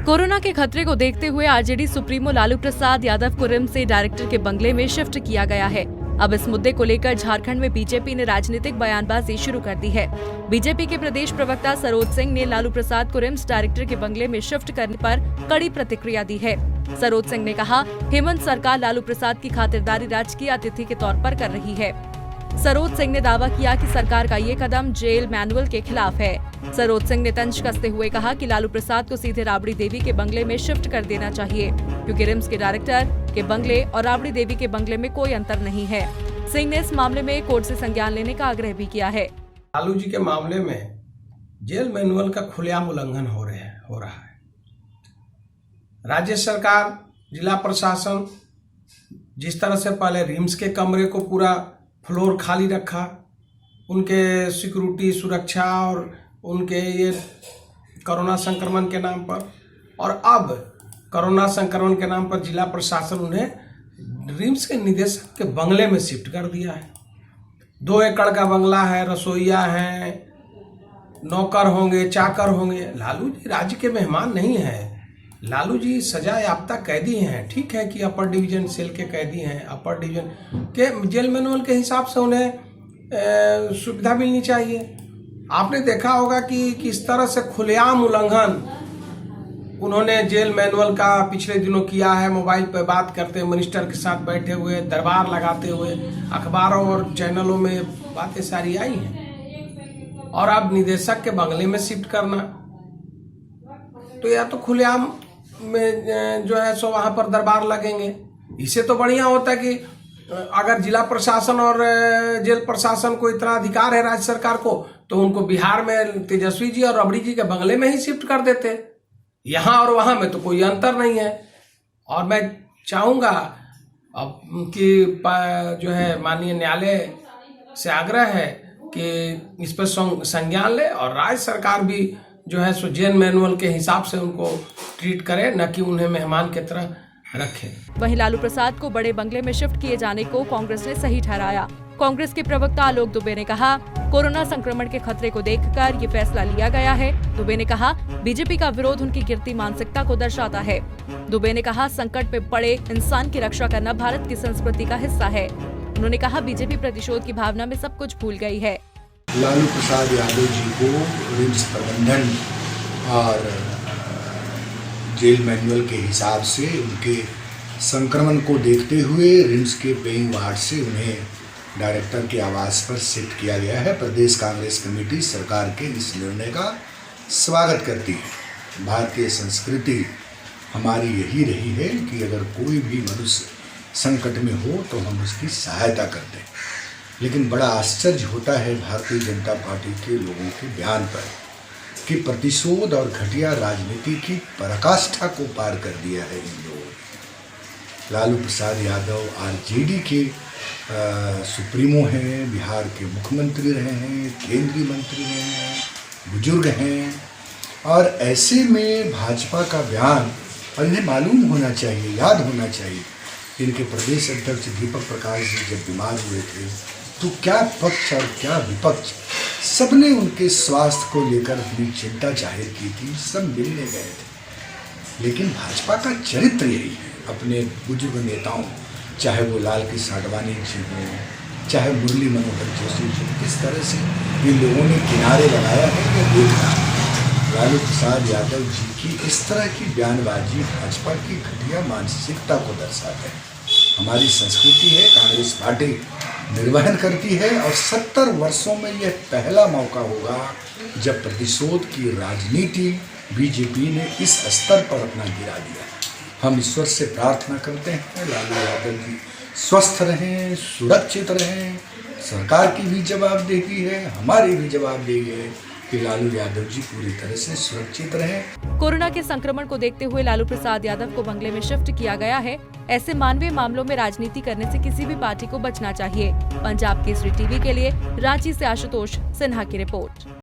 Corona के खतरे को देखते हुए आरजेडी सुप्रीमो लालू प्रसाद यादव को रिम्स से डायरेक्टर के बंगले में शिफ्ट किया गया है। अब इस मुद्दे को लेकर झारखंड में बीजेपी ने राजनीतिक बयानबाजी शुरू कर दी है। बीजेपी के प्रदेश प्रवक्ता सरोज सिंह ने लालू प्रसाद को रिम्स डायरेक्टर के बंगले में शिफ्ट करने पर कड़ी प्रतिक्रिया दी है। सरोज सिंह ने कहा, हेमंत सरकार लालू प्रसाद की खातिरदारी राजकीय अतिथि के तौर पर कर रही है। सरोज सिंह ने दावा किया कि सरकार का ये कदम जेल मैनुअल के खिलाफ है। सरोज सिंह ने तंज कसते हुए कहा कि लालू प्रसाद को सीधे राबड़ी देवी के बंगले में शिफ्ट कर देना चाहिए, क्योंकि रिम्स के डायरेक्टर के बंगले और राबड़ी देवी के बंगले में कोई अंतर नहीं है। सिंह ने इस मामले में कोर्ट से संज्ञान लेने का आग्रह भी किया है। लालू जी के मामले में जेल मैनुअल का खुलेआम उल्लंघन हो रहा है। राज्य सरकार, जिला प्रशासन जिस तरह से पहले रिम्स के कमरे को पूरा फ्लोर खाली रखा, उनके सिक्योरिटी सुरक्षा और उनके ये कोरोना संक्रमण के नाम पर, और अब कोरोना संक्रमण के नाम पर जिला प्रशासन उन्हें रिम्स के निदेशक के बंगले में शिफ्ट कर दिया है। 2 एकड़ का बंगला है, रसोईया है, नौकर होंगे, चाकर होंगे। लालू जी राज्य के मेहमान नहीं है। लालू जी सजा याफ्ता कैदी हैं। ठीक है कि अपर डिवीजन सेल के कैदी हैं, अपर डिवीजन के जेल मैनुअल के हिसाब से उन्हें सुविधा मिलनी चाहिए। आपने देखा होगा कि किस तरह से खुलेआम उल्लंघन उन्होंने जेल मैनुअल का पिछले दिनों किया है। मोबाइल पर बात करते हुए, मिनिस्टर के साथ बैठे हुए, दरबार लगाते हुए, अखबारों और चैनलों में बातें सारी आई हैं। और अब निदेशक के बंगले में शिफ्ट करना, तो या तो खुलेआम में जो है सो वहां पर दरबार लगेंगे। इससे तो बढ़िया होता है कि अगर जिला प्रशासन और जेल प्रशासन को इतना अधिकार है राज्य सरकार को, तो उनको बिहार में तेजस्वी जी और रबड़ी जी के बंगले में ही शिफ्ट कर देते। यहाँ और वहां में तो कोई अंतर नहीं है। और मैं चाहूंगा अब कि जो है माननीय न्यायालय से आग्रह है कि इस पर संज्ञान ले और राज्य सरकार भी जो है सो जेल मैनुअल के हिसाब से उनको ट्रीट करे, न कि उन्हें मेहमान की तरह रखे। वहीं लालू प्रसाद को बड़े बंगले में शिफ्ट किए जाने को कांग्रेस ने सही ठहराया। कांग्रेस के प्रवक्ता आलोक दुबे ने कहा, कोरोना संक्रमण के खतरे को देखकर ये फैसला लिया गया है। दुबे ने कहा, बीजेपी का विरोध उनकी गिरती मानसिकता को दर्शाता है। दुबे ने कहा, संकट में पड़े इंसान की रक्षा करना भारत की संस्कृति का हिस्सा है। उन्होंने कहा, बीजेपी प्रतिशोध की भावना में सब कुछ भूल गई है। लालू प्रसाद यादव जी को रिम्स प्रबंधन और जेल मैनुअल के हिसाब से उनके संक्रमण को देखते हुए रिम्स के पेइंग वार्ड से उन्हें डायरेक्टर के आवास पर शिफ्ट किया गया है। प्रदेश कांग्रेस कमेटी सरकार के इस निर्णय का स्वागत करती है। भारतीय संस्कृति हमारी यही रही है कि अगर कोई भी मनुष्य संकट में हो तो हम उसकी सहायता करते हैं। लेकिन बड़ा आश्चर्य होता है भारतीय जनता पार्टी के लोगों के बयान पर कि प्रतिशोध और घटिया राजनीति की पराकाष्ठा को पार कर दिया है इन लोगों ने। लालू प्रसाद यादव आरजेडी के सुप्रीमो हैं, बिहार के मुख्यमंत्री रहे हैं, केंद्रीय मंत्री रहे हैं, बुजुर्ग हैं, और ऐसे में भाजपा का बयान, और इन्हें मालूम होना चाहिए, याद होना चाहिए, इनके प्रदेश अध्यक्ष दीपक प्रकाश जी जब बीमार हुए थे तो क्या पक्ष और क्या विपक्ष सबने उनके स्वास्थ्य को लेकर अपनी चिंता जाहिर की थी, सब मिलने गए थे। लेकिन भाजपा का चरित्र यही है, अपने बुजुर्ग नेताओं, चाहे वो लाल कृष्ण आडवाणी जी हों, चाहे मुरली मनोहर जोशी जी, किस तरह से इन लोगों ने किनारे लगाया है ये देखना। लालू प्रसाद यादव जी की इस तरह की बयानबाजी भाजपा की घटिया मानसिकता को दर्शाता है। हमारी संस्कृति है, कांग्रेस पार्टी निर्वहन करती है, और 70 वर्षों में यह पहला मौका होगा जब प्रतिशोध की राजनीति बीजेपी ने इस स्तर पर अपना गिरा दिया। हम ईश्वर से प्रार्थना करते हैं लालू यादव जी स्वस्थ रहें, सुरक्षित रहें। सरकार की भी जवाबदेही है, हमारी भी जवाबदेही है कि लालू यादव जी पूरी तरह से सुरक्षित रहें। कोरोना के संक्रमण को देखते हुए लालू प्रसाद यादव को बंगले में शिफ्ट किया गया है। ऐसे मानवीय मामलों में राजनीति करने से किसी भी पार्टी को बचना चाहिए। पंजाब केसरी टीवी के लिए रांची से आशुतोष सिन्हा की रिपोर्ट।